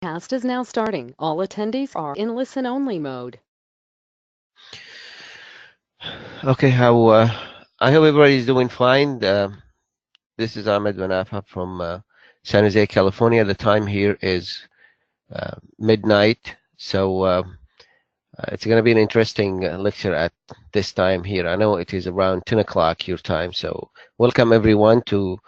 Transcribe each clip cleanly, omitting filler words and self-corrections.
Cast is now starting. All attendees are in listen-only mode. Okay, I hope everybody's doing fine. This is Ahmed Manafa from San Jose, California. The time here is midnight, so it's going to be an interesting lecture at this time here. I know it is around 10 o'clock your time, so welcome everyone to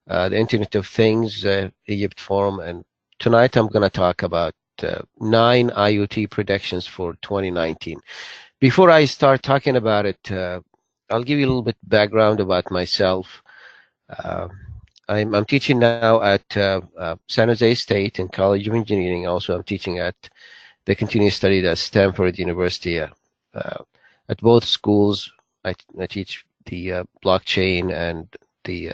the Internet of Things Egypt Forum. And tonight I'm going to talk about 9 IoT predictions for 2019. Before I start talking about it, I'll give you a little bit background about myself. Uh, I'm teaching now at San Jose State in College of Engineering. Also, I'm teaching at the continuing study at Stanford University. At both schools, I teach the blockchain and the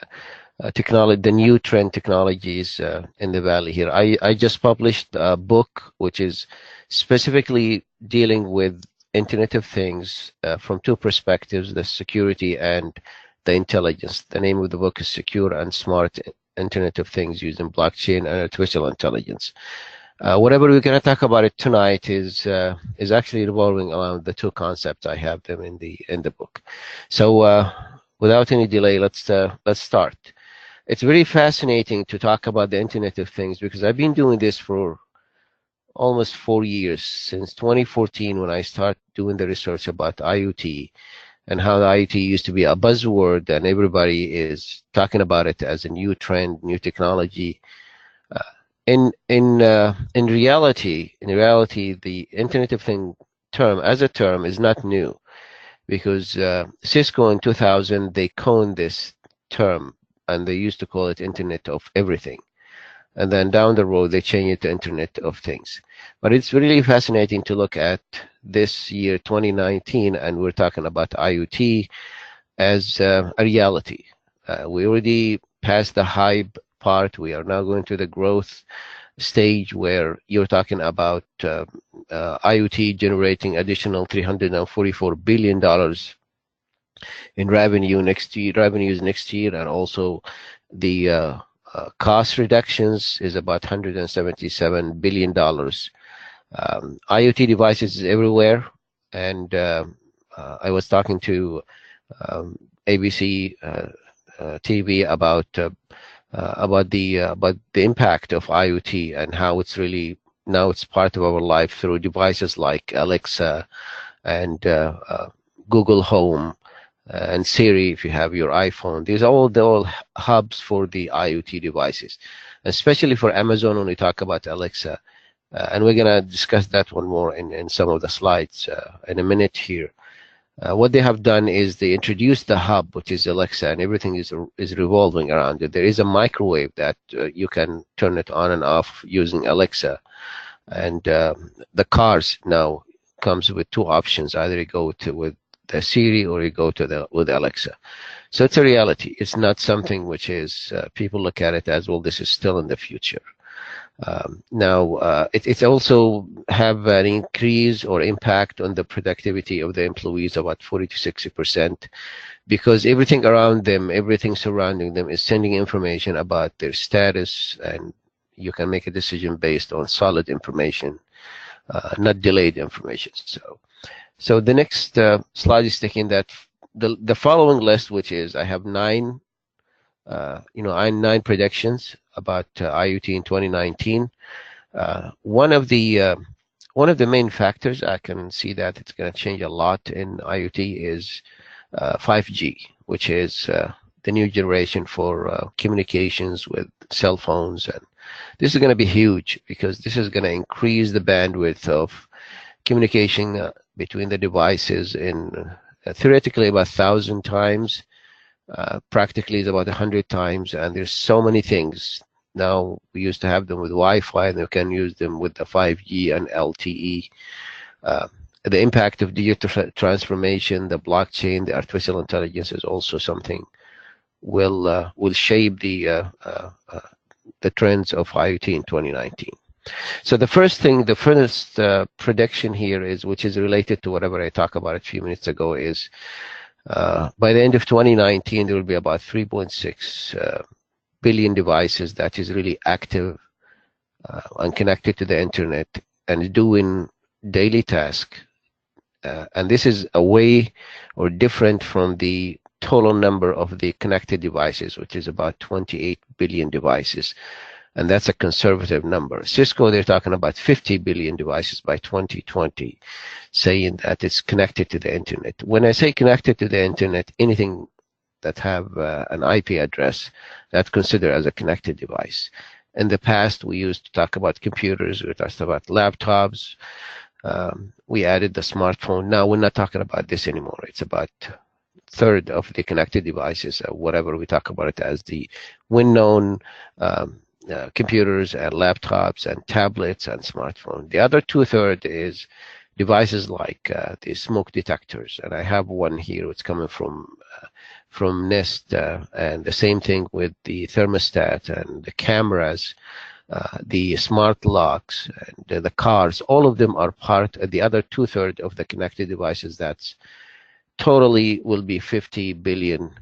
technology, the new trend technologies in the valley here. I just published a book which is specifically dealing with Internet of Things from two perspectives, the security and the intelligence. The name of the book is Secure and Smart Internet of Things using Blockchain and Artificial Intelligence. Whatever we're going to talk about it tonight is actually revolving around the two concepts. I have them in the book. So without any delay, let's start. It's very fascinating to talk about the Internet of Things because I've been doing this for almost 4 years, since 2014 when I started doing the research about IoT and how the IoT used to be a buzzword and everybody is talking about it as a new trend, new technology. In reality, the Internet of Things term as a term is not new because Cisco in 2000 they coined this term and they used to call it Internet of Everything. And then down the road, they changed it to Internet of Things. But it's really fascinating to look at this year, 2019, and we're talking about IoT as a reality. We already passed the hype part. We are now going to the growth stage where you're talking about IoT generating additional $344 billion in revenues next year, and also the cost reductions is about $177 billion. IoT devices is everywhere, and I was talking to ABC TV about the impact of IoT and how it's really now it's part of our life through devices like Alexa and Google Home and Siri if you have your iPhone. These are all hubs for the IoT devices, especially for Amazon when we talk about Alexa. And we're going to discuss that one more in some of the slides in a minute here. What they have done is they introduced the hub, which is Alexa, and everything is revolving around it. There is a microwave that you can turn it on and off using Alexa. And the cars now comes with two options. Either you go with the Siri or you go to with Alexa. So it's a reality. It's not something which is people look at it as, well, this is still in the future. Now it's also have an increase or impact on the productivity of the employees about 40 to 60%, because everything around them, everything surrounding them is sending information about their status, and you can make a decision based on solid information, not delayed information. So the next slide is taking that the following list, which is I have nine predictions about IoT in 2019. One of the main factors I can see that it's going to change a lot in IoT is 5G, which is the new generation for communications with cell phones, and this is going to be huge because this is going to increase the bandwidth of communication between the devices in theoretically about 1,000 times. Practically is about 100 times, and there's so many things. Now we used to have them with Wi-Fi, and we can use them with the 5G and LTE. The impact of digital transformation, the blockchain, the artificial intelligence is also something will shape the trends of IoT in 2019. So the first prediction here is, which is related to whatever I talked about a few minutes ago, is by the end of 2019, there will be about 3.6 billion devices that is really active and connected to the internet and doing daily tasks. And this is a way or different from the total number of the connected devices, which is about 28 billion devices. And that's a conservative number. Cisco, they're talking about 50 billion devices by 2020, saying that it's connected to the internet. When I say connected to the internet, anything that have an IP address, that's considered as a connected device. In the past, we used to talk about computers, we talked about laptops, we added the smartphone. Now we're not talking about this anymore. It's about third of the connected devices, whatever we talk about it as the well-known computers and laptops and tablets and smartphones. The other two-thirds is devices like the smoke detectors, and I have one here. It's coming from Nest, and the same thing with the thermostat and the cameras, the smart locks, and the cars. All of them are part of the other two-thirds of the connected devices. That's totally will be 50 billion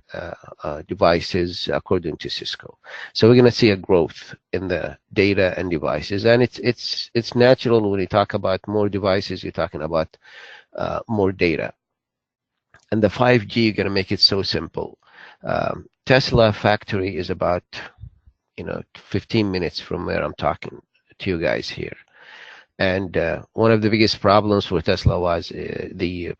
devices according to Cisco. So we're going to see a growth in the data and devices, and it's natural when you talk about more devices, you're talking about more data. And the 5G, you're going to make it so simple. Tesla factory is about 15 minutes from where I'm talking to you guys here. And one of the biggest problems for Tesla was the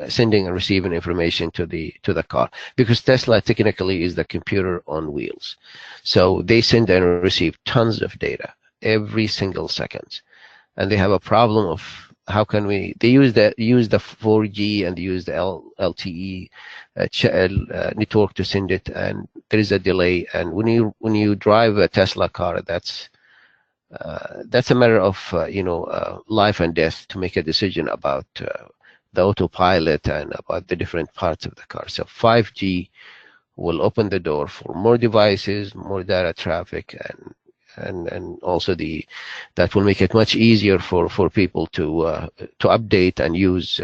sending and receiving information to the car, because Tesla technically is the computer on wheels. So they send and receive tons of data every single second, and they have a problem of how can they use the 4G and use the LTE network to send it, and there is a delay. And when you drive a Tesla car, that's a matter of life and death to make a decision about the autopilot and about the different parts of the car. So 5G will open the door for more devices, more data traffic, and also that will make it much easier for people to update and use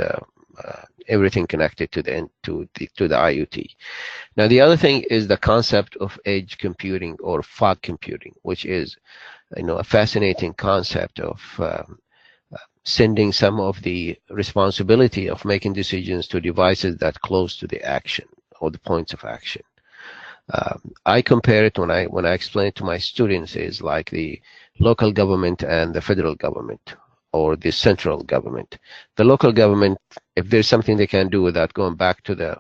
everything connected to the IoT. Now the other thing is the concept of edge computing or fog computing, which is a fascinating concept of sending some of the responsibility of making decisions to devices that close to the action or the points of action. I compare it when I explain it to my students is like the local government and the federal government or the central government. The local government, if there's something they can do without going back to the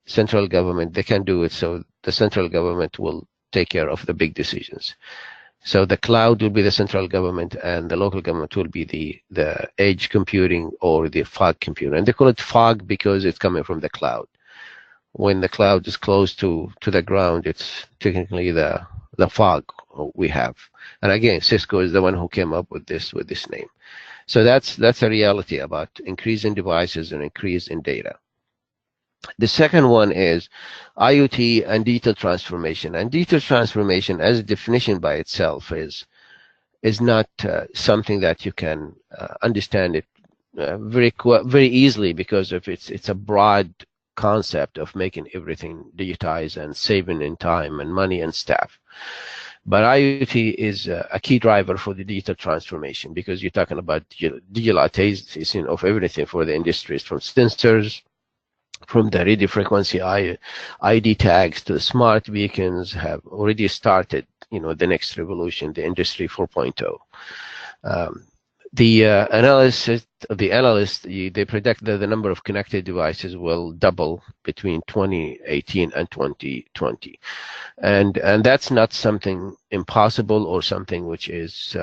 central government, they can do it. So the central government will take care of the big decisions. So the cloud will be the central government, and the local government will be the edge computing or the fog computing. And they call it fog because it's coming from the cloud. When the cloud is close to the ground, it's technically the fog we have. And again, Cisco is the one who came up with this name. So that's a reality about increase in devices and increase in data. The second one is IoT and digital transformation. And digital transformation, as a definition by itself, is not something that you can understand it very easily, because of it's a broad concept of making everything digitized and saving in time and money and staff. But IoT is a key driver for the digital transformation, because you're talking about digitalization of everything for the industries, from sensors, from the radio frequency ID tags to the smart beacons have already started, the next revolution, the Industry 4.0. The analysts, they predict that the number of connected devices will double between 2018 and 2020. And that's not something impossible or something which is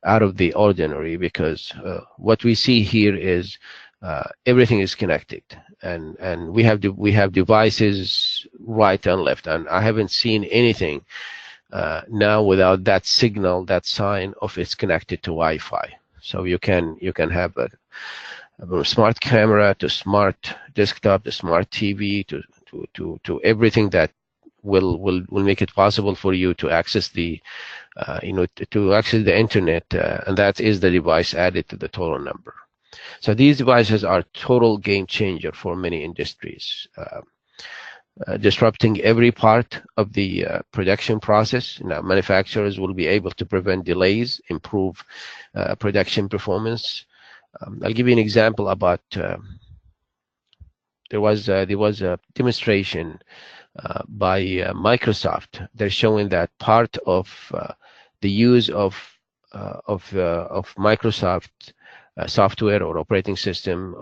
out of the ordinary, because what we see here is everything is connected, and we have devices right and left, and I haven't seen anything now without that signal, that sign of it's connected to Wi-Fi. So you can have a smart camera to smart desktop to smart TV to everything that will make it possible for you to access the to access the internet, and that is the device added to the total number. So these devices are total game changer for many industries. disrupting every part of the production process. Now, manufacturers will be able to prevent delays, improve production performance. I'll give you an example about there was a demonstration by Microsoft. They're showing that part of the use of Microsoft software or operating system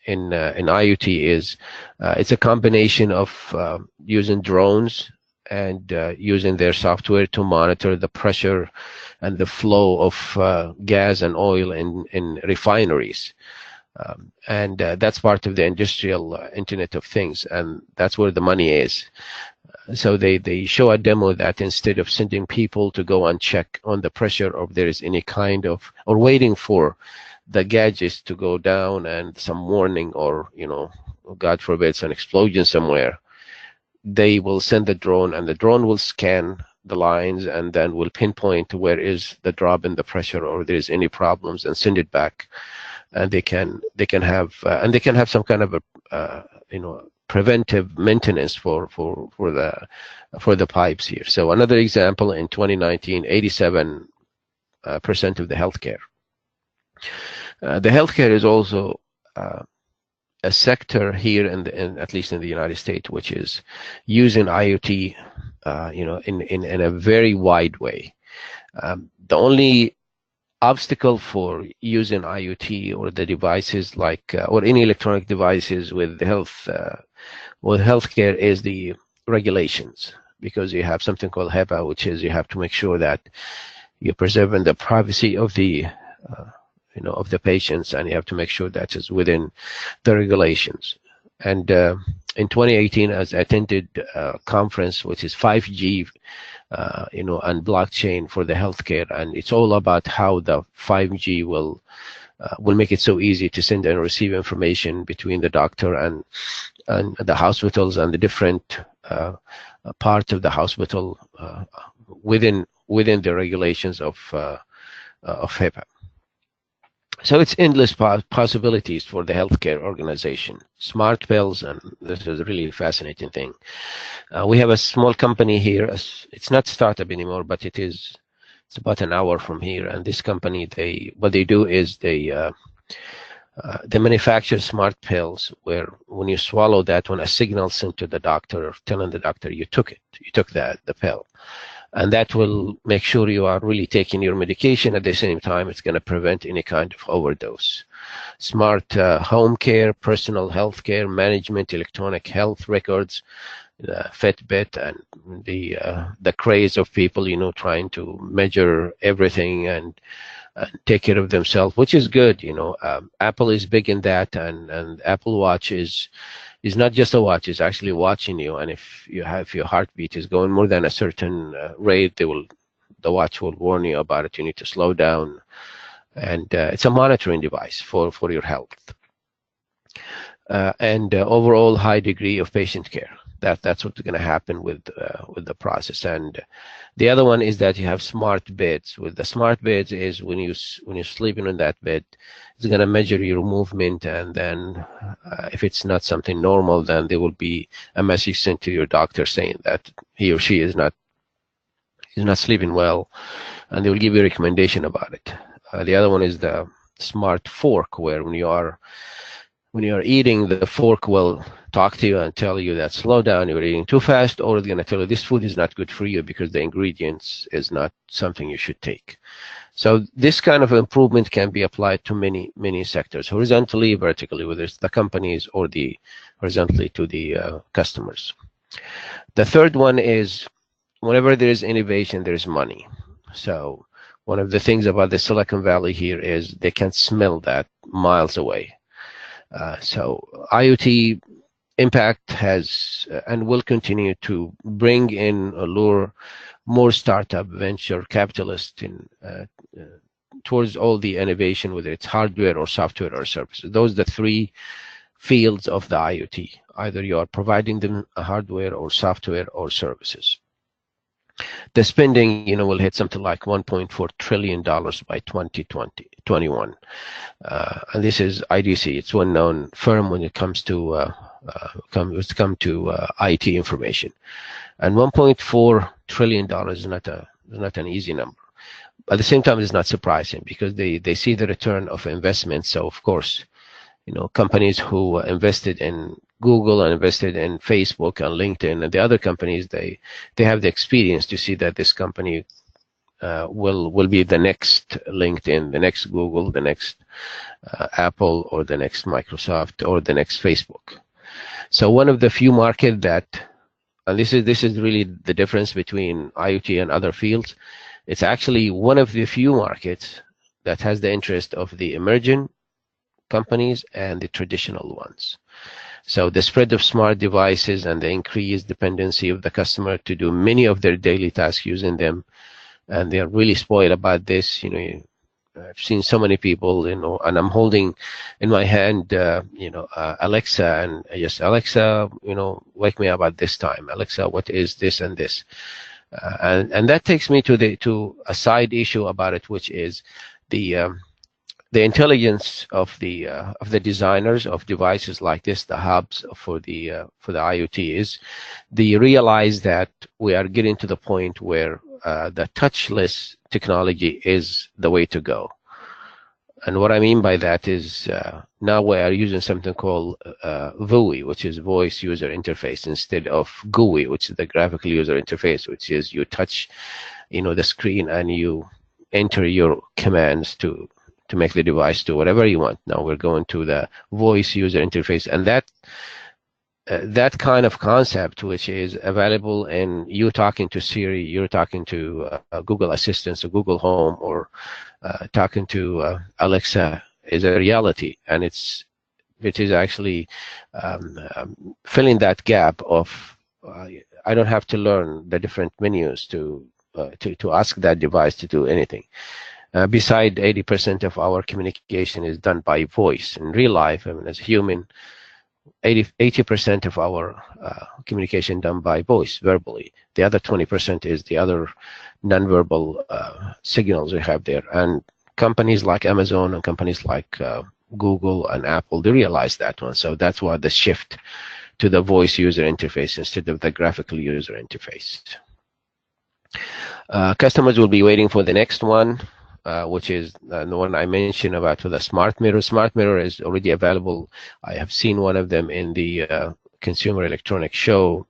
in IoT is it's a combination of using drones and using their software to monitor the pressure and the flow of gas and oil in refineries. And that's part of the industrial Internet of Things, and that's where the money is. So they show a demo that instead of sending people to go and check on the pressure, or if there is any kind of, or waiting for the gadgets to go down and some warning, or God forbid an explosion somewhere, they will send the drone, and the drone will scan the lines and then will pinpoint where is the drop in the pressure or there is any problems and send it back. And they can have some kind of a preventive maintenance for the pipes here. So another example, in 2019, 87% of the healthcare. The healthcare is also a sector here at least in the United States, which is using IoT, in a very wide way. The only obstacle for using IoT or the devices like or any electronic devices with healthcare is the regulations, because you have something called HIPAA, which is you have to make sure that you're preserving the privacy of the of the patients, and you have to make sure that is within the regulations. And in 2018, I attended a conference which is 5G, and blockchain for the healthcare, and it's all about how the 5G will make it so easy to send and receive information between the doctor and the hospitals and the different parts of the hospital within the regulations of HIPAA. So it's endless possibilities for the healthcare organization. Smart pills, and this is a really fascinating thing. We have a small company here. It's not startup anymore, but it's about an hour from here. And this company, what they do is they manufacture smart pills where when you swallow that, when a signal sent to the doctor telling the doctor you took the pill. And that will make sure you are really taking your medication. At the same time, it's going to prevent any kind of overdose. Smart home care, personal health care, management, electronic health records, Fitbit, and the craze of people, trying to measure everything and take care of themselves, which is good. Apple is big in that, and Apple Watch is not just a watch, it's actually watching you. And if your heartbeat is going more than a certain rate, the watch will warn you about it. You need to slow down. And it's a monitoring device for your health. And overall high degree of patient care. That's what's going to happen with the process. And the other one is that you have smart beds. With the smart beds is when you're sleeping in that bed, it's going to measure your movement, and then if it's not something normal, then there will be a message sent to your doctor saying that he or she is not sleeping well, and they will give you a recommendation about it. The other one is the smart fork, where when you are eating, the fork will talk to you and tell you that slow down, you're eating too fast, or it's going to tell you this food is not good for you because the ingredients is not something you should take. So this kind of improvement can be applied to many, many sectors, horizontally, vertically, whether it's the companies or horizontally to the customers. The third one is whenever there is innovation, there is money. So one of the things about the Silicon Valley here is they can smell that miles away. So IoT impact has and will continue to bring in, allure more startup venture capitalists towards all the innovation, whether it's hardware or software or services. Those are the three fields of the IoT. Either you are providing them a hardware or software or services. The spending, will hit something like $1.4 trillion by 2021. And this is IDC. It's one known firm when it comes to come to IT information. And $1.4 trillion is not an easy number. At the same time, it's not surprising because they see the return of investment. So of course, companies who invested in Google and invested in Facebook and LinkedIn and the other companies, they have the experience to see that this company will be the next LinkedIn, the next Google, the next Apple, or the next Microsoft, or the next Facebook. So one of the few market that, and this is really the difference between IoT and other fields, it's actually one of the few markets that has the interest of the emerging companies and the traditional ones. So the spread of smart devices and the increased dependency of the customer to do many of their daily tasks using them, and they are really spoiled about this. I've seen so many people, and I'm holding in my hand, Alexa, and just Alexa, wake me up at this time. Alexa, what is this and this? And that takes me to a side issue about it, which is the intelligence of the designers of devices like this, the hubs for the IoT, is they realize that we are getting to the point where the touchless technology is the way to go. And what I mean by that is now we are using something called VUI, which is voice user interface, instead of GUI, which is the graphical user interface, which is you touch the screen and you enter your commands to make the device do whatever you want. Now we're going to the voice user interface, and that kind of concept, which is available in you talking to Siri, you're talking to Google Assistant or Google Home, or talking to Alexa, is a reality, and it is actually filling that gap of I don't have to learn the different menus to ask that device to do anything. Beside 80% of our communication is done by voice in real life. I mean, as a human, 80% of our communication done by voice, verbally. The other 20% is the other nonverbal signals we have there. And companies like Amazon and companies like Google and Apple, they realize that one. So that's why the shift to the voice user interface instead of the graphical user interface. Customers will be waiting for the next one, which is the one I mentioned about for the smart mirror. Smart mirror is already available. I have seen one of them in the Consumer Electronics Show,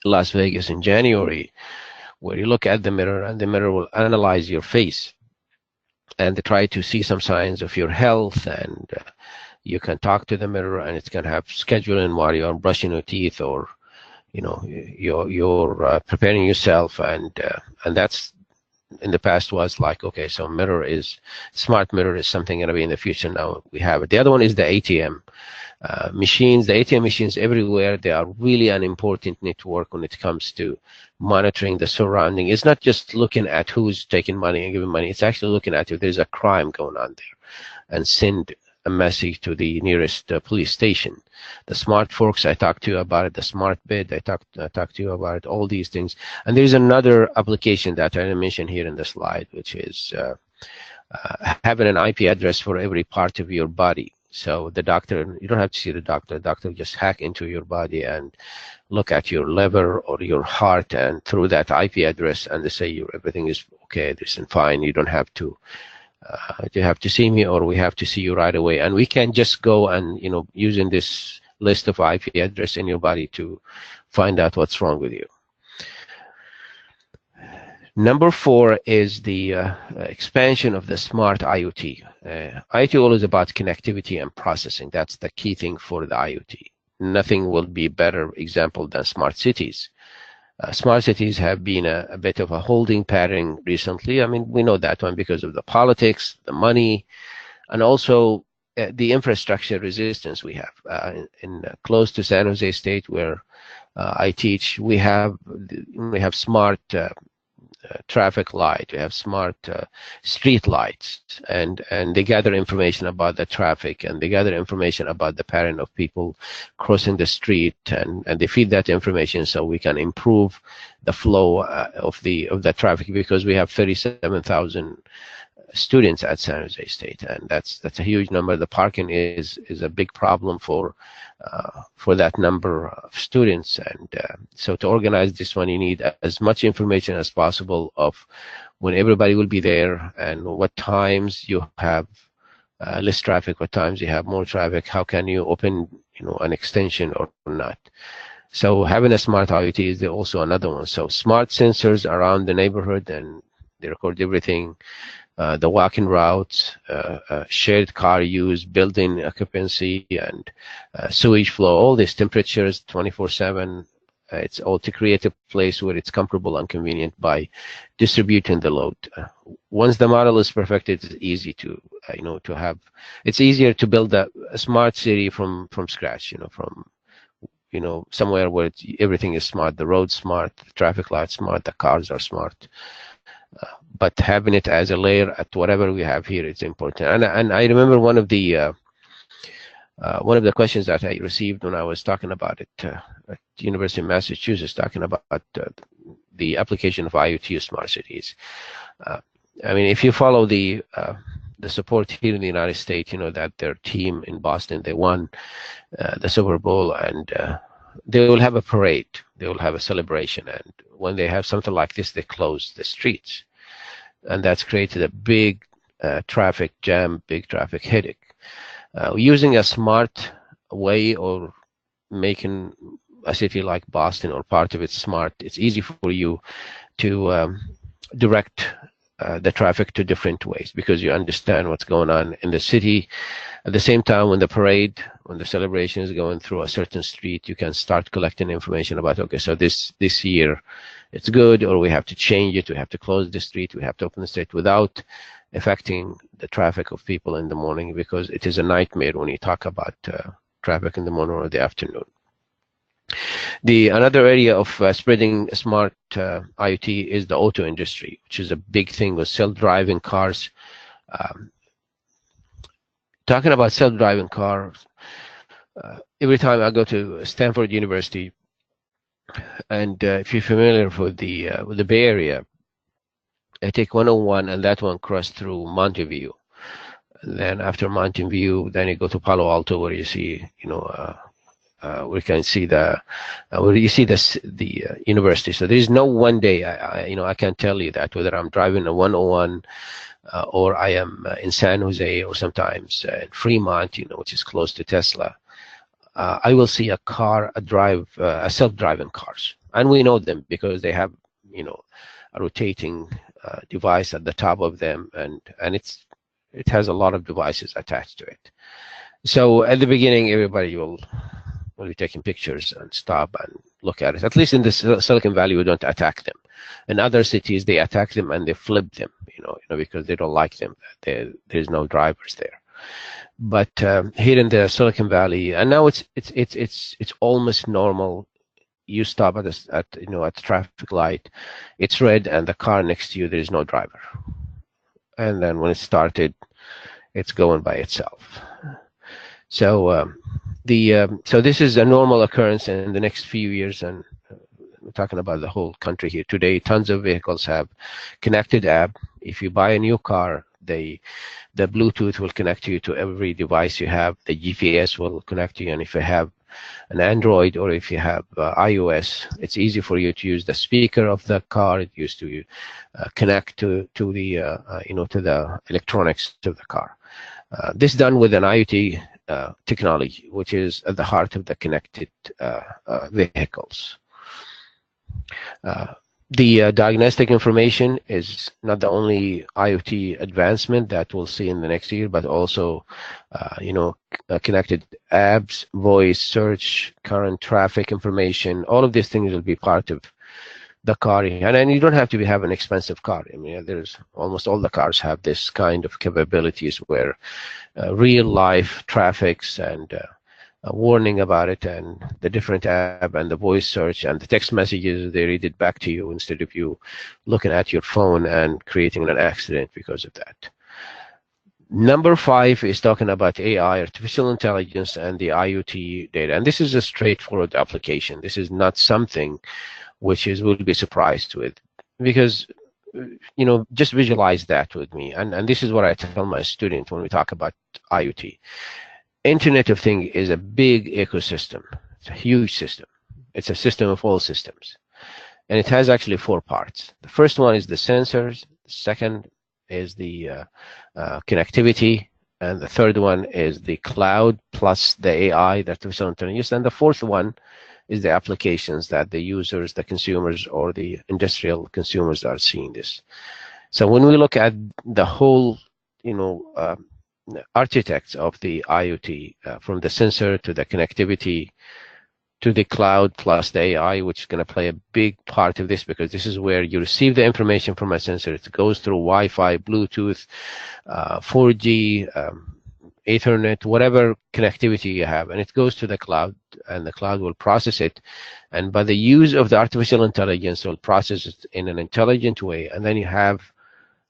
Las Vegas, in January, where you look at the mirror and the mirror will analyze your face and try to see some signs of your health, and you can talk to the mirror and it's going to have scheduling while you're brushing your teeth, or you're preparing yourself, and that's in the past was like, okay, so smart mirror is something going to be in the future. Now we have it. The other one is the ATM machines. The ATM machines everywhere, they are really an important network when it comes to monitoring the surrounding. It's not just looking at who's taking money and giving money. It's actually looking at if there's a crime going on there and send a message to the nearest police station. The smart forks, I talked to you about it. The smart bed, I talked to you about it, all these things. And there's another application that I didn't mention here in the slide, which is having an IP address for every part of your body. So the doctor, you don't have to see the doctor. The doctor will just hack into your body and look at your liver or your heart, and through that IP address, and they say everything is okay, this is fine. You don't have to see me, or we have to see you right away. And we can just go and, using this list of IP address in your body to find out what's wrong with you. Number 4 is the expansion of the smart IoT. IoT always about connectivity and processing. That's the key thing for the IoT. Nothing will be better example than smart cities. Smart cities have been a bit of a holding pattern recently. I mean, we know that one because of the politics, the money, and also the infrastructure resistance we have. In close to San Jose State, where I teach, we have smart traffic light, we have smart street lights, and they gather information about the traffic, and they gather information about the pattern of people crossing the street, and they feed that information so we can improve the flow of the traffic, because we have 37,000 students at San Jose State, and that's a huge number. The parking is a big problem for that number of students, and so to organize this one, you need as much information as possible of when everybody will be there and what times you have less traffic, what times you have more traffic, how can you open an extension or not. So having a smart IoT is also another one. So smart sensors around the neighborhood, and they record everything, the walking routes, shared car use, building occupancy, and sewage flow, all these temperatures 24/7. It's all to create a place where it's comfortable and convenient by distributing the load. Once the model is perfected, it's easy to, to have. It's easier to build a smart city from scratch. From somewhere where everything is smart. The road's smart, the traffic lights smart, the cars are smart. But having it as a layer at whatever we have here is important. And I remember one of the questions that I received when I was talking about it at the University of Massachusetts, talking about the application of IoT to smart cities. I mean, if you follow the support here in the United States, that their team in Boston, they won the Super Bowl, and they will have a parade, they will have a celebration, and when they have something like this, they close the streets, and that's created a big traffic jam, big traffic headache. Using a smart way or making a city like Boston or part of it smart, it's easy for you to direct the traffic to different ways because you understand what's going on in the city. At the same time, when the celebration is going through a certain street, you can start collecting information about, okay, so this year it's good, or we have to change it, we have to close the street, we have to open the street, without affecting the traffic of people in the morning, because it is a nightmare when you talk about traffic in the morning or the afternoon. Another area of spreading smart IoT is the auto industry, which is a big thing with self-driving cars. Talking about self-driving cars, every time I go to Stanford University, and if you're familiar with the Bay Area, I take 101, and that one crosses through Mountain View. And then after Mountain View, then you go to Palo Alto, where you see, we can see where you see the university. So there is no one day, I can't tell you that whether I'm driving a 101 or I am in San Jose, or sometimes in Fremont, which is close to Tesla. I will see a self-driving cars, and we know them because they have, a rotating device at the top of them, and it has a lot of devices attached to it. So at the beginning, everybody will be taking pictures and stop and look at it. At least in the Silicon Valley, we don't attack them. In other cities, they attack them and they flip them, because they don't like them. There's no drivers there. But here in the Silicon Valley, and now it's almost normal. You stop at the traffic light, it's red, and the car next to you, there is no driver. And then when it started, it's going by itself. So so this is a normal occurrence in the next few years, and we're talking about the whole country here today. Tons of vehicles have connected app. If you buy a new car, the Bluetooth will connect you to every device you have. The GPS will connect you, and if you have an Android or if you have iOS, it's easy for you to use the speaker of the car. It used to connect to the to the electronics of the car. This done with an IoT technology, which is at the heart of the connected vehicles. The diagnostic information is not the only IoT advancement that we'll see in the next year, but also, connected apps, voice, search, current traffic information. All of these things will be part of the car. And you don't have to have an expensive car. I mean, there's almost all the cars have this kind of capabilities where real life traffics and warning about it, and the different app and the voice search and the text messages, they read it back to you instead of you looking at your phone and creating an accident because of that. Number 5 is talking about AI, artificial intelligence, and the IoT data. And this is a straightforward application. This is not something which we'll be surprised with, because just visualize that with me. And this is what I tell my students when we talk about IoT. Internet of Things is a big ecosystem. It's a huge system. It's a system of all systems. And it has actually four parts. The first one is the sensors. The second is the connectivity. And the third one is the cloud plus the AI, the artificial intelligence. And the fourth one is the applications that the users, the consumers, or the industrial consumers are seeing this. So when we look at the whole, architects of the IoT, from the sensor to the connectivity to the cloud plus the AI, which is going to play a big part of this, because this is where you receive the information from a sensor. It goes through Wi-Fi, Bluetooth, 4G, Ethernet, whatever connectivity you have, and it goes to the cloud, and the cloud will process it. And by the use of the artificial intelligence, will process it in an intelligent way, and then you have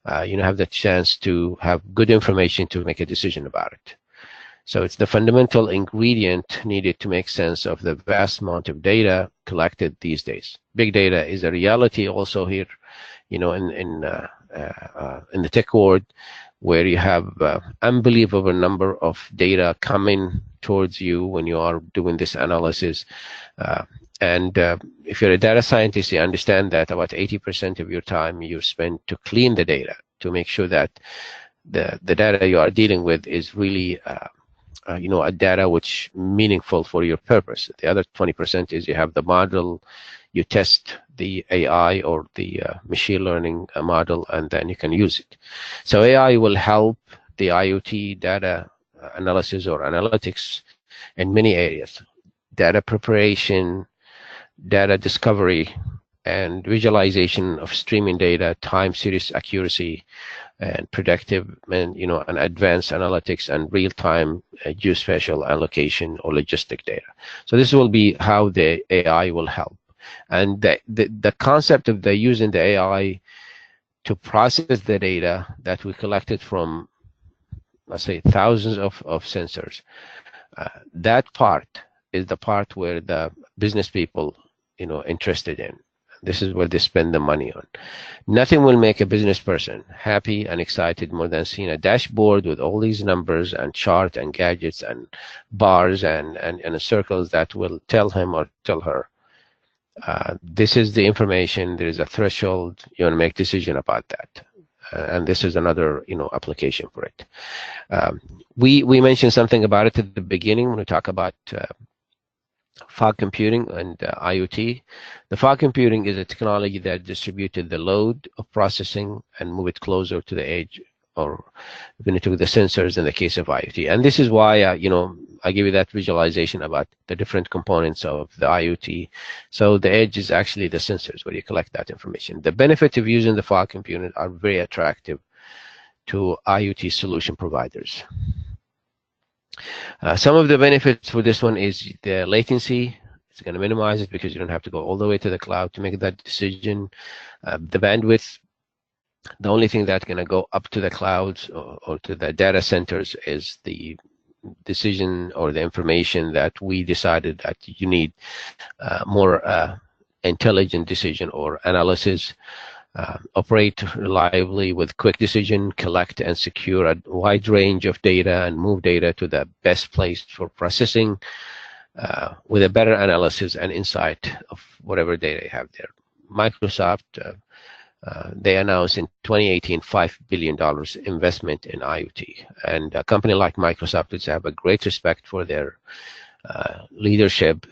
the chance to have good information to make a decision about it. So it's the fundamental ingredient needed to make sense of the vast amount of data collected these days. Big data is a reality also here, in the tech world, where you have unbelievable number of data coming towards you when you are doing this analysis. And if you're a data scientist, you understand that about 80% of your time you spend to clean the data, to make sure that the data you are dealing with is really a data which meaningful for your purpose. The other 20% is you have the model, you test the AI or the machine learning model, and then you can use it. So AI will help the IoT data analysis or analytics in many areas: data preparation, data discovery, and visualization of streaming data, time series accuracy, and predictive, and advanced analytics, and real-time geospatial allocation or logistic data. So this will be how the AI will help. And the concept of using the AI to process the data that we collected from, let's say, thousands of sensors, that part is the part where the business people, interested in. This is where they spend the money on. Nothing will make a business person happy and excited more than seeing a dashboard with all these numbers and chart and gadgets and bars and circles that will tell him or tell her, this is the information, there is a threshold, you want to make decision about that. And this is another, application for it. We mentioned something about it at the beginning when we talk about fog computing and IoT. The fog computing is a technology that distributed the load of processing and move it closer to the edge, or even to the sensors in the case of IoT. And this is why, I give you that visualization about the different components of the IoT. So the edge is actually the sensors where you collect that information. The benefits of using the fog computing are very attractive to IoT solution providers. Some of the benefits for this one is the latency. It's going to minimize it because you don't have to go all the way to the cloud to make that decision. The bandwidth, the only thing that's going to go up to the clouds or to the data centers is the decision or the information that we decided that you need more intelligent decision or analysis. Operate reliably with quick decision, collect and secure a wide range of data and move data to the best place for processing with a better analysis and insight of whatever data you have there. Microsoft, they announced in 2018 $5 billion investment in IoT. And a company like Microsoft, which have a great respect for their leadership,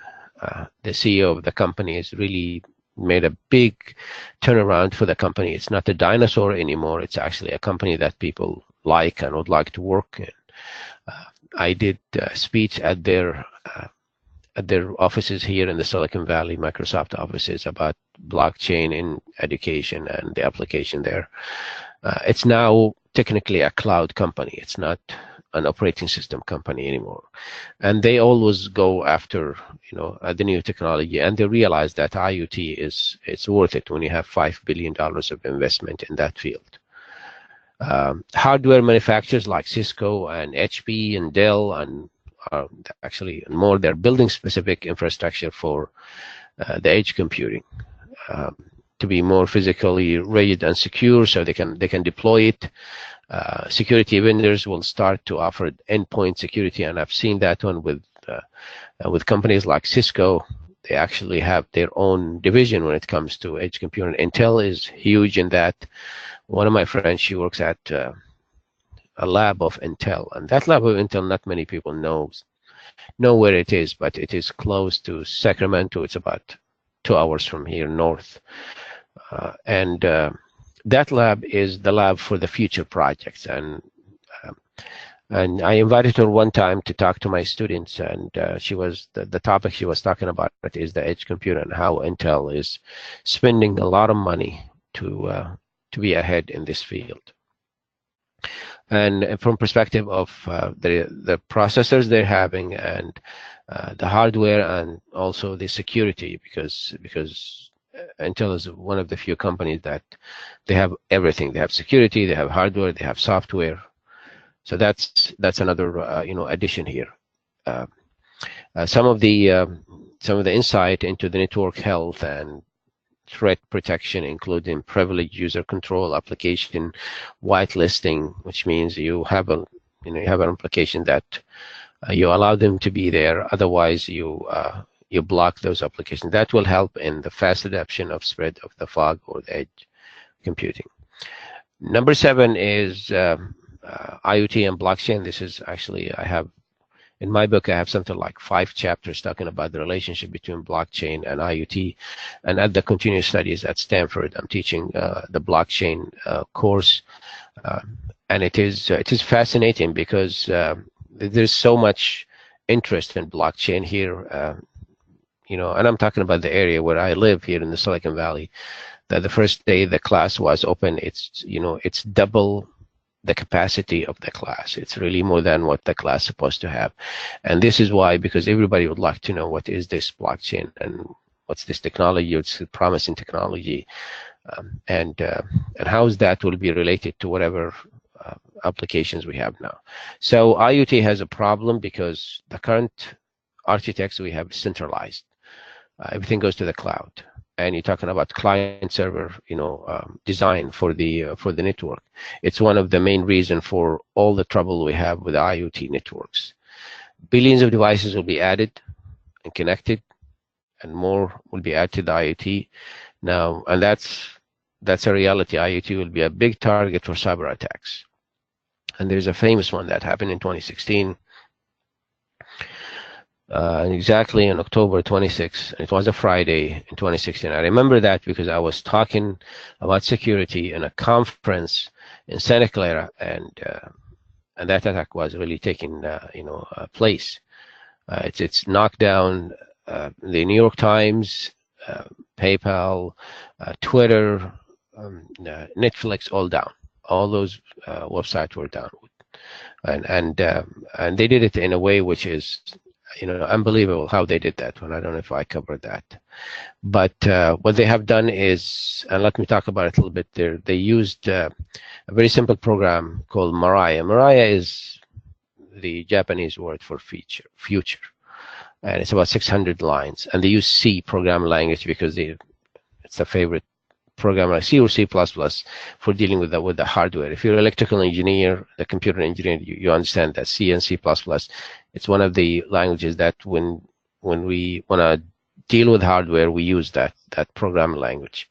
the CEO of the company has really made a big turnaround for the company. It's not a dinosaur anymore. It's actually a company that people like and would like to work in. I did a speech at their offices here in the Silicon Valley, Microsoft offices, about blockchain in education and the application there. It's now technically a cloud company. It's not an operating system company anymore. And they always go after, the new technology, and they realize that IoT it's worth it when you have $5 billion of investment in that field. Hardware manufacturers like Cisco and HP and Dell and actually more, they're building specific infrastructure for the edge computing. to be more physically rigid and secure, so they can deploy it. Security vendors will start to offer endpoint security, and I've seen that one with companies like Cisco. They actually have their own division when it comes to edge computing. Intel is huge in that. One of my friends, she works at a lab of Intel, and that lab of Intel, not many people know where it is, but it is close to Sacramento. It's about 2 hours from here north, and that lab is the lab for the future projects. And I invited her one time to talk to my students, and she was the topic she was talking about is the edge computer and how Intel is spending a lot of money to be ahead in this field. And from perspective of the processors they're having, and the hardware, and also the security, because Intel is one of the few companies that they have everything. They have security, they have hardware, they have software. So that's another addition here. Some of the insight into the network health and threat protection, including privileged user control, application whitelisting, which means you have an application that you allow them to be there, otherwise you block those applications. That will help in the fast adoption of spread of the fog or the edge computing. Number 7 is IoT and blockchain. This is actually, I have in my book, I have something like 5 chapters talking about the relationship between blockchain and IoT. And at the continuing studies at Stanford, I'm teaching the blockchain course, and it is fascinating because there's so much interest in blockchain here. And I'm talking about the area where I live here in the Silicon Valley. That the first day the class was open, it's double the capacity of the class. It's really more than what the class is supposed to have. And this is why, because everybody would like to know what is this blockchain and what's this technology, it's a promising technology, and how is that will be related to whatever applications we have now. So IoT has a problem because the current architecture we have centralized. Everything goes to the cloud. And you're talking about client-server, design for the network. It's one of the main reasons for all the trouble we have with IoT networks. Billions of devices will be added and connected, and more will be added to the IoT now. And that's a reality. IoT will be a big target for cyber attacks. And there's a famous one that happened in 2016. Exactly on October 26th. It was a Friday in 2016. I remember that because I was talking about security in a conference in Santa Clara, and that attack was really taking place. It's knocked down the New York Times, PayPal, Twitter, Netflix, all down. All those websites were down, and they did it in a way which is unbelievable how they did that one. I don't know if I covered that. But what they have done is, and let me talk about it a little bit there, they used a very simple program called Mariah. Mariah is the Japanese word for future. And it's about 600 lines. And they use C programming language because it's a favorite program like C or C++ for dealing with the hardware. If you're an electrical engineer, the computer engineer, you understand that C and C++, it's one of the languages that when we want to deal with hardware, we use that programming language.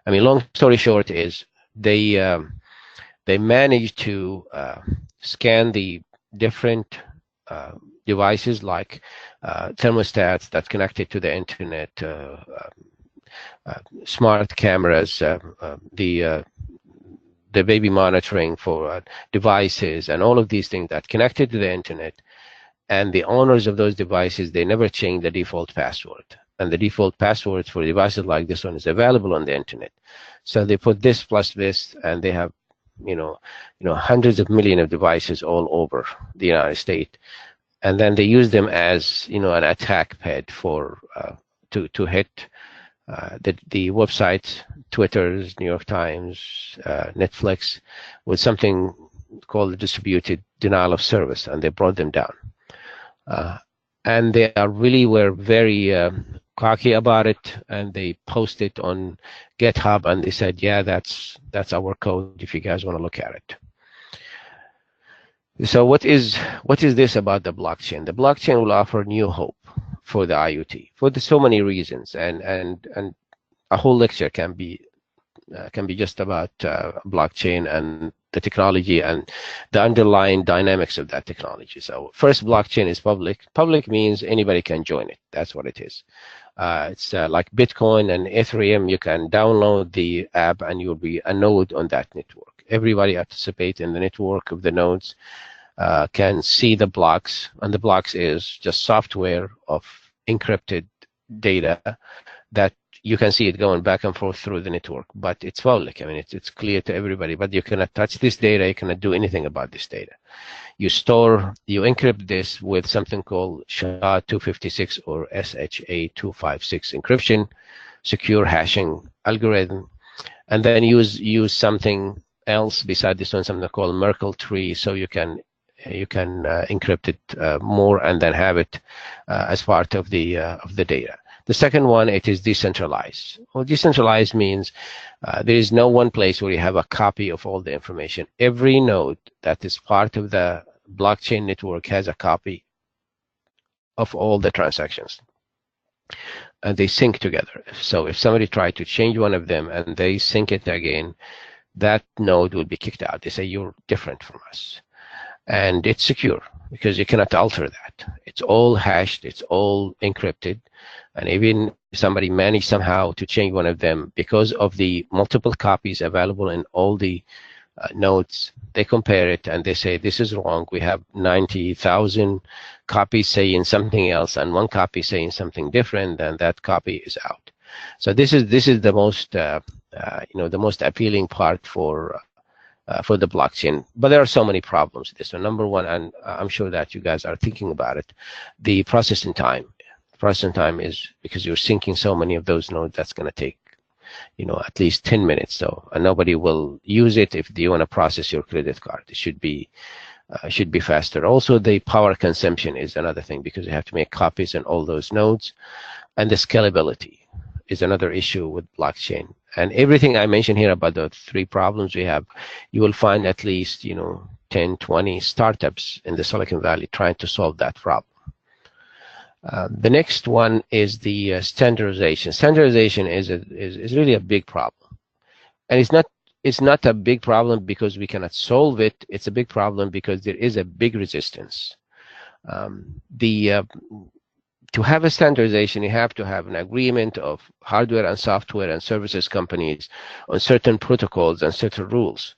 I mean, long story short is they managed to scan the different devices like thermostats that connected to the internet, smart cameras, the baby monitoring for devices, and all of these things that connected to the internet. And the owners of those devices, they never change the default password. And the default passwords for devices like this one is available on the internet. So they put this plus this, and they have, hundreds of millions of devices all over the United States. And then they use them as, an attack pad for to hit the websites, Twitter's, New York Times, Netflix, with something called the distributed denial of service, and they brought them down. And they were very cocky about it, and they post it on GitHub, and they said, yeah, that's our code if you guys want to look at it. So what is this about the blockchain? The blockchain will offer new hope for the IoT for so many reasons, and a whole lecture can be just about blockchain and the technology and the underlying dynamics of that technology. So first, blockchain is public. Public means anybody can join it. That's what it is. It's like Bitcoin and Ethereum. You can download the app and you'll be a node on that network. Everybody participates in the network of the nodes, can see the blocks, and the blocks is just software of encrypted data that you can see it going back and forth through the network, but it's public. I mean, it's clear to everybody, but you cannot touch this data. You cannot do anything about this data. You encrypt this with something called SHA-256 or SHA-256 encryption, secure hashing algorithm, and then use something else beside this one, something called Merkle tree, so you can encrypt it more and then have it as part of the data. The second one, it is decentralized. Well, decentralized means there is no one place where you have a copy of all the information. Every node that is part of the blockchain network has a copy of all the transactions, and they sync together. So if somebody tried to change one of them and they sync it again, that node will be kicked out. They say, you're different from us. And it's secure because you cannot alter that. It's all hashed, it's all encrypted, and even if somebody managed somehow to change one of them, because of the multiple copies available in all the nodes, they compare it and they say, this is wrong. We have 90,000 copies saying something else and one copy saying something different, and that copy is out. So this is the most the most appealing part for the blockchain. But there are so many problems with this. So number one, and I'm sure that you guys are thinking about it, the processing time. Processing time is because you're syncing so many of those nodes, that's going to take at least 10 minutes. So nobody will use it if you want to process your credit card. It should be faster. Also, the power consumption is another thing because you have to make copies in all those nodes, and the scalability is another issue with blockchain. And everything I mentioned here about the three problems we have, you will find at least 10, 20 startups in the Silicon Valley trying to solve that problem. The next one is the standardization. Standardization is really a big problem, and it's not a big problem because we cannot solve it. It's a big problem because there is a big resistance. To have a standardization, you have to have an agreement of hardware and software and services companies on certain protocols and certain rules.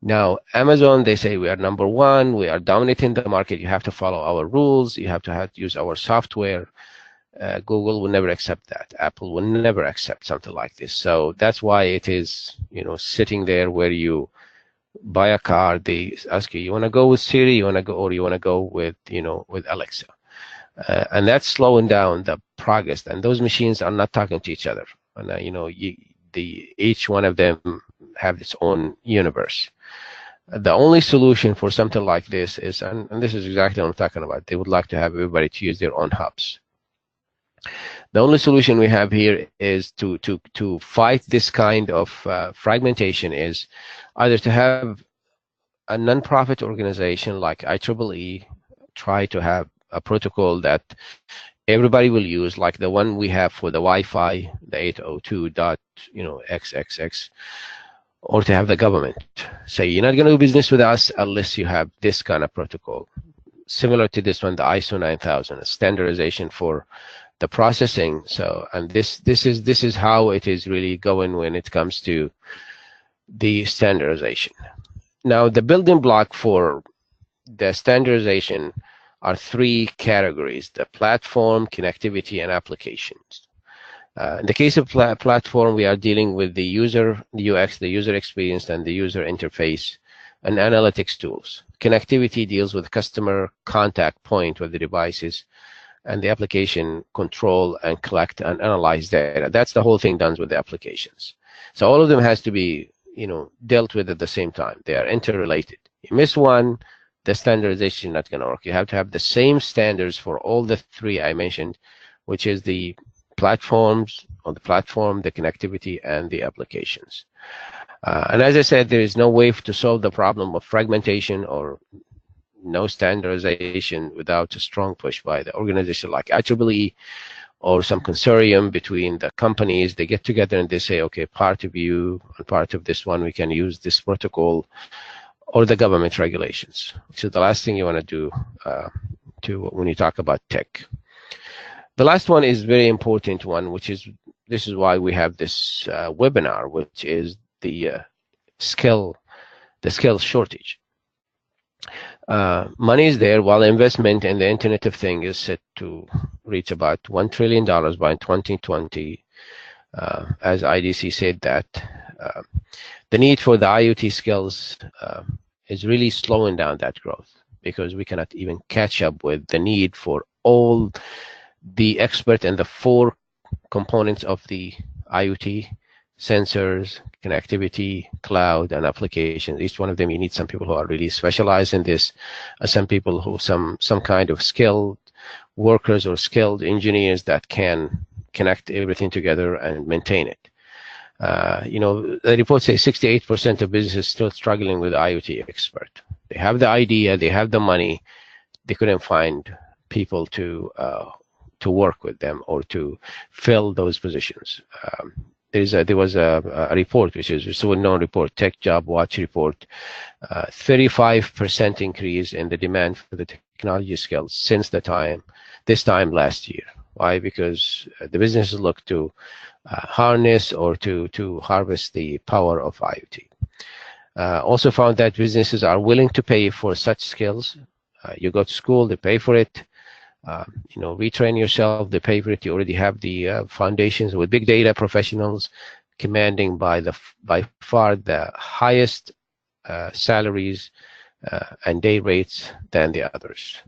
Now, Amazon, they say we are number one, we are dominating the market, you have to follow our rules, you have to use our software. Google will never accept that. Apple will never accept something like this. So that's why it is, sitting there where you buy a car, they ask you want to go with Siri, you want to go with, with Alexa. And that's slowing down the progress. And those machines are not talking to each other. And each one of them have its own universe. The only solution for something like this is, and this is exactly what I'm talking about, they would like to have everybody to use their own hubs. The only solution we have here is to fight this kind of fragmentation is either to have a non-profit organization like IEEE try to have a protocol that everybody will use, like the one we have for the Wi-Fi, the 802.xxx, or to have the government say, you're not going to do business with us unless you have this kind of protocol. Similar to this one, the ISO 9000, a standardization for the processing. So, and this is how it is really going when it comes to the standardization. Now, the building block for the standardization are three categories: the platform, connectivity, and applications. In the case of platform, we are dealing with the user, the UX, the user experience, and the user interface, and analytics tools. Connectivity deals with customer contact point with the devices, and the application control and collect and analyze data. That's the whole thing done with the applications. So all of them has to be, dealt with at the same time. They are interrelated. You miss one, the standardization is not going to work. You have to have the same standards for all the three I mentioned, which is the platforms, on the platform, the connectivity, and the applications. And as I said, there is no way to solve the problem of fragmentation or no standardization without a strong push by the organization like IEEE or some consortium between the companies. They get together and they say, okay, part of you and part of this one, we can use this protocol, or the government regulations, which is the last thing you want to do when you talk about tech. The last one is very important one, which is, this is why we have this webinar, which is the skill shortage. Money is there, while investment in the Internet of Things is set to reach about $1 trillion by 2020. As IDC said that the need for the IoT skills is really slowing down that growth, because we cannot even catch up with the need for all the expert and the 4 components of the IoT: sensors, connectivity, cloud, and applications. Each one of them, you need some people who are really specialized in this, some people who some kind of skilled workers or skilled engineers that can connect everything together and maintain it. The report says 68% of businesses still struggling with IoT expert. They have the idea, they have the money, they couldn't find people to work with them or to fill those positions. There was a report, which is a well-known report, Tech Job Watch report, 35% increase in the demand for the technology skills since this time last year. Why? Because the businesses look to harness or to harvest the power of IoT. Also found that businesses are willing to pay for such skills. You go to school, they pay for it. Retrain yourself, they pay for it. You already have the foundations with big data professionals commanding by far the highest salaries and day rates than the others.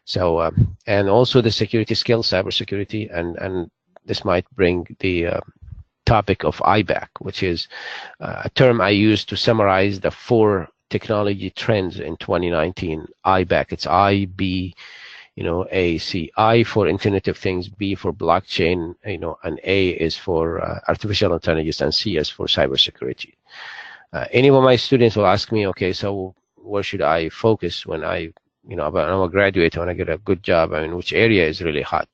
So, and also the security skills, cybersecurity, and this might bring the topic of IBAC, which is a term I use to summarize the 4 technology trends in 2019. IBAC, it's IB. AC, I for Internet of Things, B for blockchain, and A is for artificial intelligence, and C is for cybersecurity. Any of my students will ask me, okay, so where should I focus when I'm a graduate, when I get a good job, which area is really hot?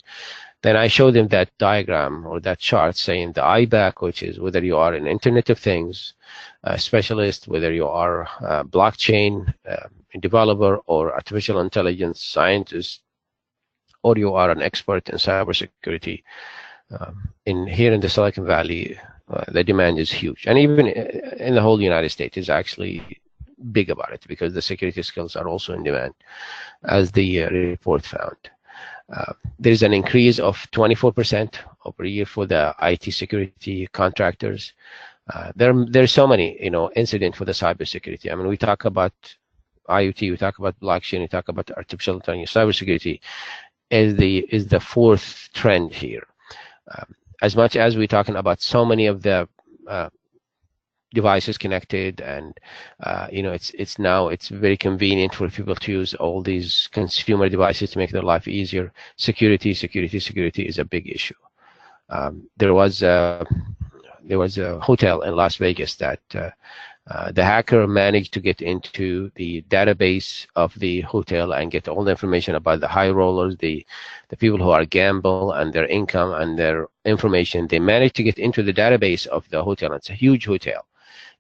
Then I show them that diagram or that chart saying the IBAC, which is whether you are an Internet of Things specialist, whether you are a blockchain developer or artificial intelligence scientist, or you are an expert in cybersecurity. Here in the Silicon Valley, the demand is huge, and even in the whole United States is actually big about it, because the security skills are also in demand, as the report found. There is an increase of 24% over a year for the IT security contractors. There's so many incidents for the cybersecurity. We talk about IoT, we talk about blockchain, we talk about artificial intelligence. Cybersecurity is the 4th trend here. As much as we're talking about so many of the devices connected, and it's very convenient for people to use all these consumer devices to make their life easier. Security is a big issue. There was a hotel in Las Vegas that the hacker managed to get into the database of the hotel and get all the information about the high rollers, the people who are gamble, and their income and their information. They managed to get into the database of the hotel. It's a huge hotel,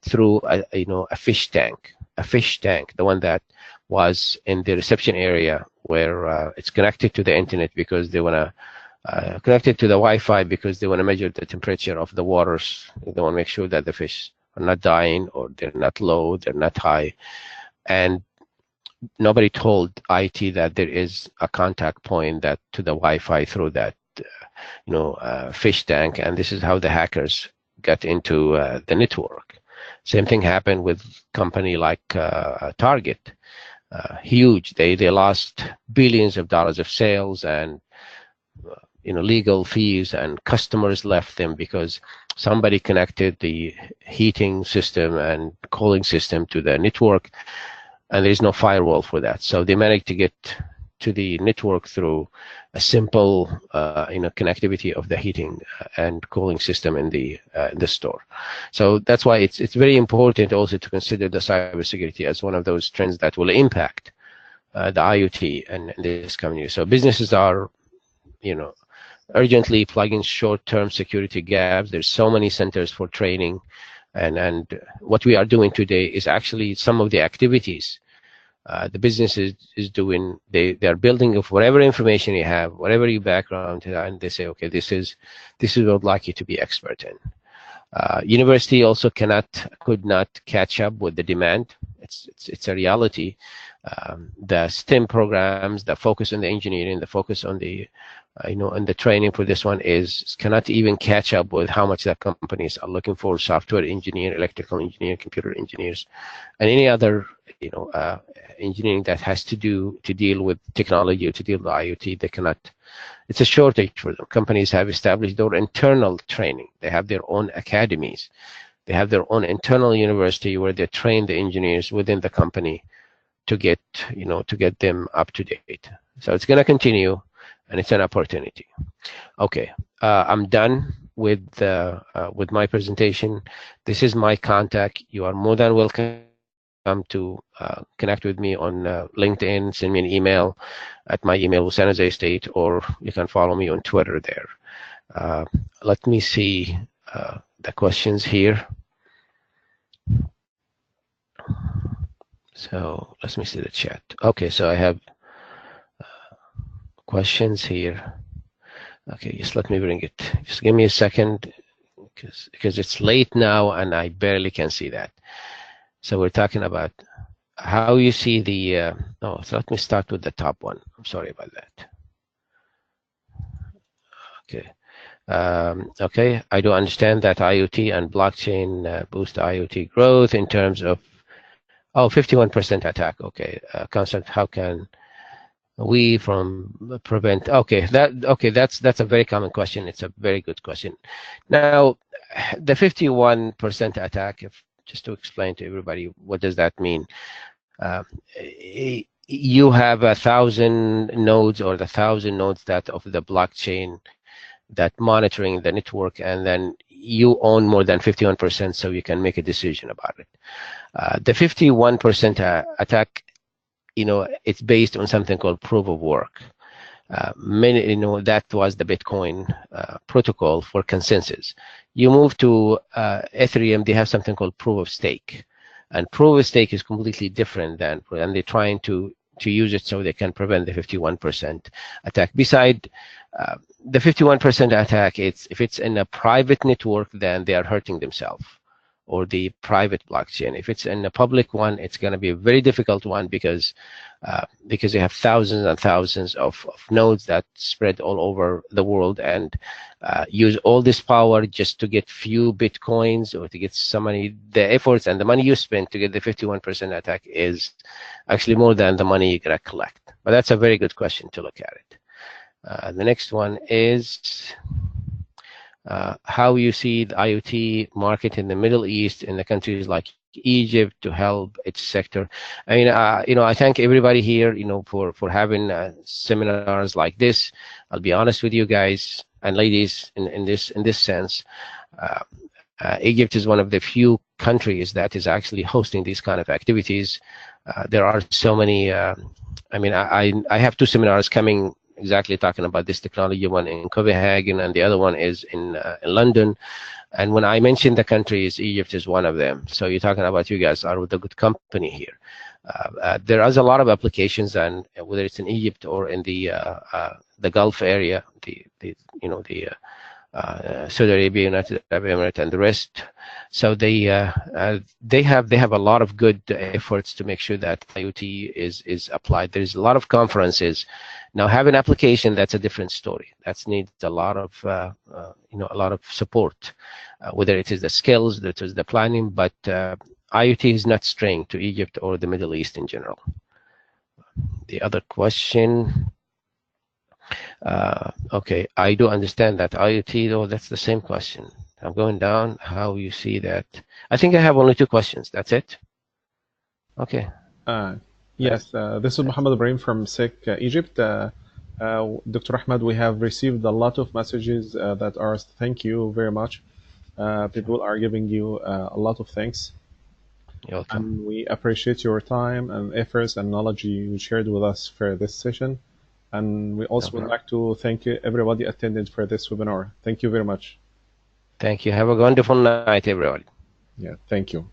through a fish tank, the one that was in the reception area, where it's connected to the internet because they want to connected to the Wi-Fi because they want to measure the temperature of the waters. They want to make sure that the fish are not dying, or they're not low, they're not high. And nobody told IT that there is a contact point that to the Wi-Fi through that fish tank, and this is how the hackers got into the network. Same thing happened with company like Target. Huge. They lost billions of dollars of sales, and legal fees, and customers left them because somebody connected the heating system and cooling system to the network, and there's no firewall for that. So they managed to get to the network through a simple connectivity of the heating and cooling system in the store. So that's why it's very important also to consider the cybersecurity as one of those trends that will impact the IoT and this coming year. So businesses are urgently plugging short-term security gaps. There's so many centers for training, and what we are doing today is actually some of the activities the business is doing. They are building of whatever information you have, whatever your background, and they say, okay, this is what I'd like you to be expert in. University also could not catch up with the demand. It's a reality. The STEM programs, the focus on the engineering, the focus on the and the training for this one cannot even catch up with how much that companies are looking for software engineer, electrical engineer, computer engineers, and any other engineering that has to deal with technology or to deal with IoT. They cannot. It's a shortage for them. Companies have established their internal training. They have their own academies. They have their own internal university where they train the engineers within the company to get them up to date. So it's going to continue, and it's an opportunity. Okay, I'm done with my presentation. This is my contact. You are more than welcome to connect with me on LinkedIn, send me an email at my email, San Jose State, or you can follow me on Twitter there. Let me see the questions here. So let me see the chat. Okay, so I have questions here. Okay, just let me bring it. Just give me a second because it's late now and I barely can see that. So we're talking about how you see the, so let me start with the top one. I'm sorry about that. Okay. Okay, I do understand that IoT and blockchain boost IoT growth in terms of, 51% attack. Okay, concept, how can we prevent? Okay, that's a very common question. It's a very good question. Now, the 51% attack, just to explain to everybody, what does that mean? You have 1,000 nodes or the 1,000 nodes that of the blockchain that monitoring the network, and then you own more than 51%, so you can make a decision about it. The 51% attack, it's based on something called proof of work. That was the Bitcoin protocol for consensus. You move to Ethereum, they have something called proof of stake, and proof of stake is completely different and they're trying to use it so they can prevent the 51% attack. Beside the 51% attack, if it's in a private network, then they are hurting themselves, or the private blockchain. If it's in a public one, it's going to be a very difficult one because you have thousands and thousands of nodes that spread all over the world and use all this power just to get few Bitcoins or to get some money. The efforts and the money you spend to get the 51% attack is actually more than the money you're going to collect. But that's a very good question to look at it. The next one is how you see the IoT market in the Middle East, in the countries like Egypt, to help its sector. I mean, I thank everybody here, for having seminars like this. I'll be honest with you guys and ladies in this sense. Egypt is one of the few countries that is actually hosting these kind of activities. There are so many. I have 2 seminars coming exactly talking about this technology, one in Copenhagen and the other one is in London. And when I mention the countries, Egypt is one of them. So you're talking about, you guys are with a good company here. There is a lot of applications, and whether it's in Egypt or in the Gulf area, Saudi Arabia, United Arab Emirates, and the rest. So they have a lot of good efforts to make sure that IoT is applied. There's a lot of conferences. Now, have an application, that's a different story. That needs a lot of support, whether it is the skills, that is the planning. But IoT is not straying to Egypt or the Middle East in general. The other question. Okay, I do understand that IoT, though, that's the same question. I'm going down, how you see that. I think I have only 2 questions. That's it? Okay. Yes, this is Mohammed Ibrahim from SEC Egypt. Dr. Ahmed, we have received a lot of messages that are thank you very much. People are giving you a lot of thanks, You're welcome. and we appreciate your time and efforts and knowledge you shared with us for this session. And we No also would problem. like to thank everybody attended for this webinar. Thank you very much. Thank you. Have a wonderful night, everybody. Yeah, thank you.